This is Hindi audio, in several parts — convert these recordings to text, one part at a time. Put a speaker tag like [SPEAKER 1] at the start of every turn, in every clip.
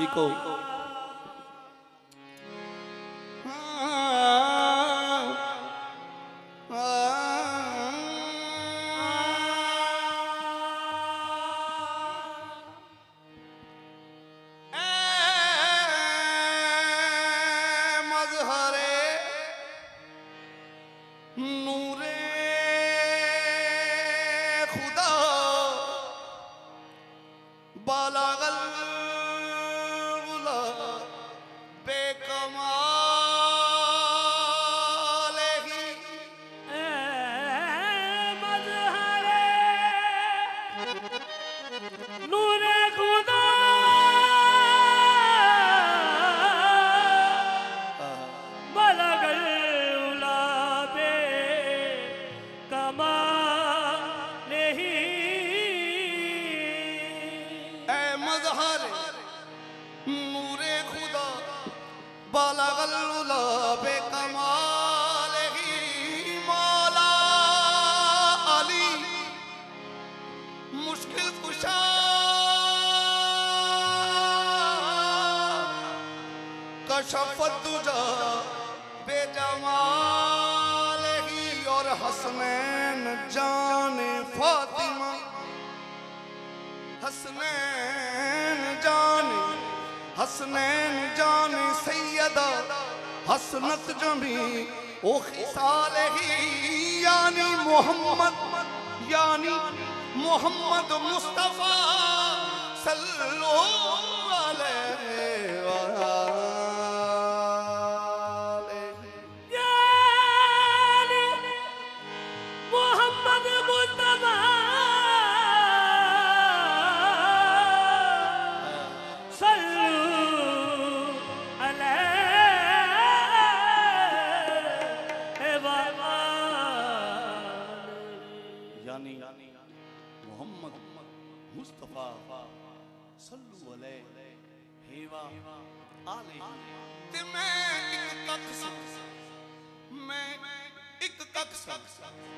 [SPEAKER 1] इको कशफतुजा बेजमाल ही और हसनैन जाने फातिमा हसनैन जाने सैयदा हसनत जमी ओ खिसाल ही यानी मोहम्मद मुस्तफा सल्लल्लाहु अलैहि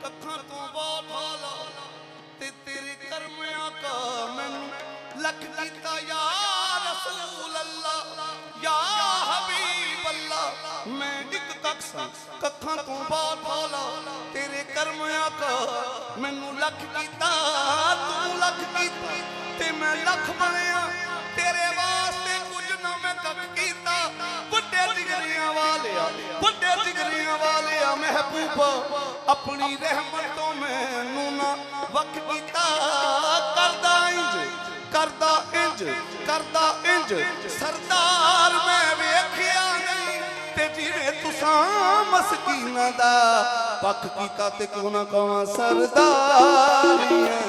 [SPEAKER 1] कखा तो बहुत हाला ते तेरे करमिया का मैनू लख कीता या रसूल अल्लाह या हबीब अल्लाह। मैं एक कखा तो बहुत हाला तेरे करमिया का मैनू लख कीता तू लख कीता ते मैं लख बनया तेरे वास्ते कुछ ना मैं कख कीता बुढ़े जिगरियां वालिया बड़े जिगरियां वालिया महबूब अपनी रहमतों मैनू ना वक्त कीता करदा इंज सरदार मैं वेखिया नहीं ते जिवें तुसां मस्कीना दा पक कीता ते क्यों ना कहां सरदारियां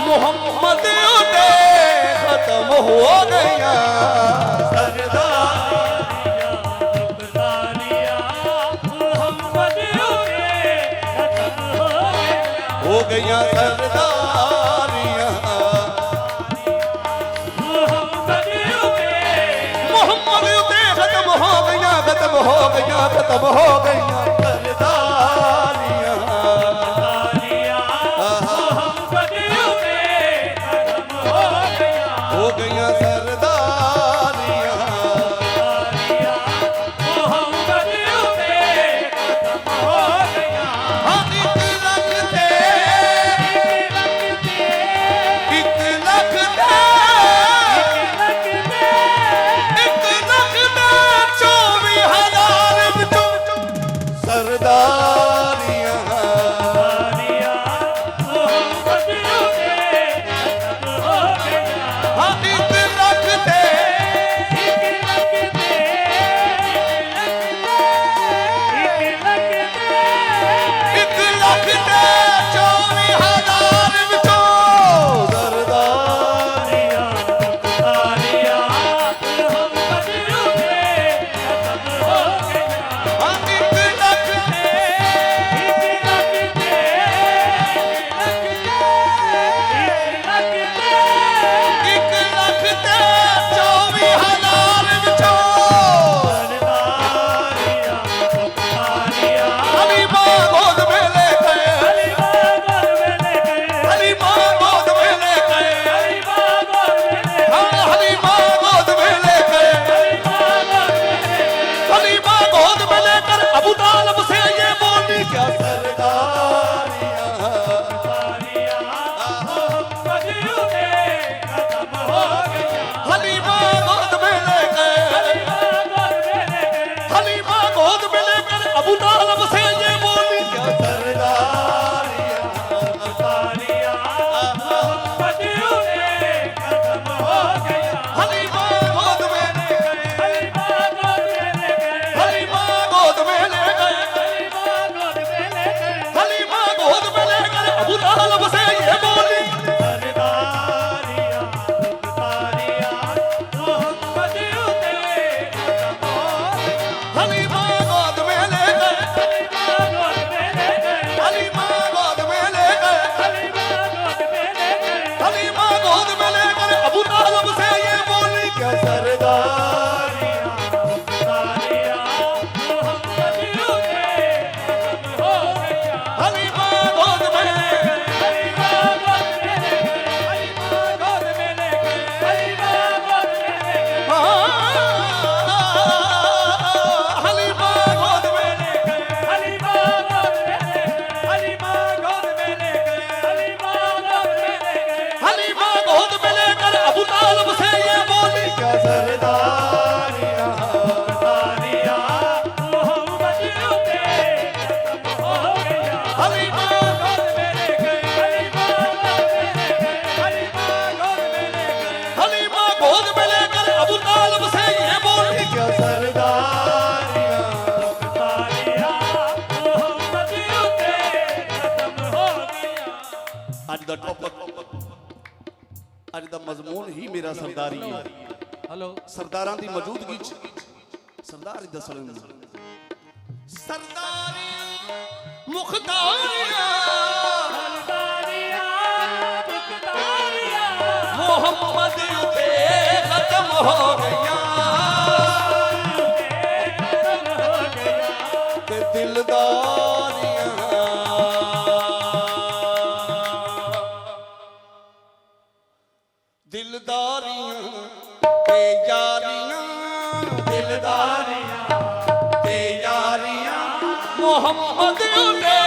[SPEAKER 1] मोहम्मद दे खत्म हो गया हो गया सरदारियां मोहम्मद दे खत्म हो गया खत्म हो गया सरदारियां हो गया सरदारियां अज दा मजमून ही मेरा सरदारी है। हेलो सरदारां दी मौजूदगी सरदारी दसण सरदारी मुख्तारियां मोहम्मद उते खत्म हो गया ते दिलदारियां दिलदारियां ते यारियां दिलदारियां ते यारियां मोहम्मद उते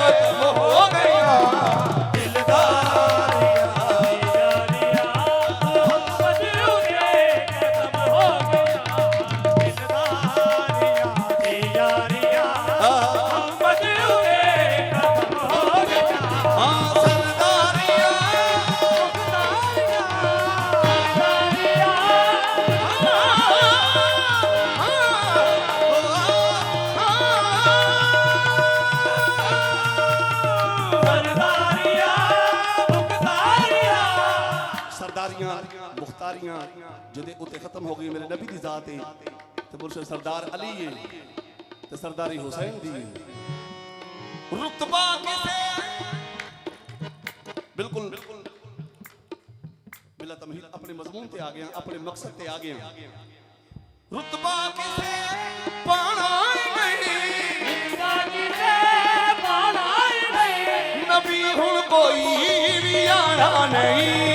[SPEAKER 1] खत्म हो गया मुख्तारियां जदे उते खत्म हो गई मेरे नबी दी जात है ते मुर्शिद सरदार अली है ते सरदारी हुसैन दी रुतबा किसे बिल्कुल बिला तमहीद अपने मजमून ते आ गया अपने मकसद ते आ गया रुतबा किसे पाना नहीं रुतबा किसे पाना नहीं नबी हुन कोई भी आना नहीं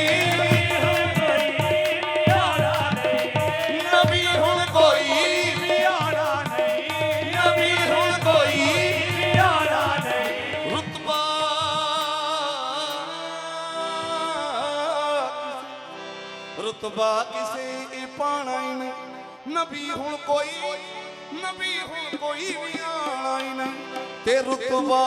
[SPEAKER 1] रुतबा किसे पाना ही नहीं नबी हुन कोई भी आना ही नहीं ते रुतबा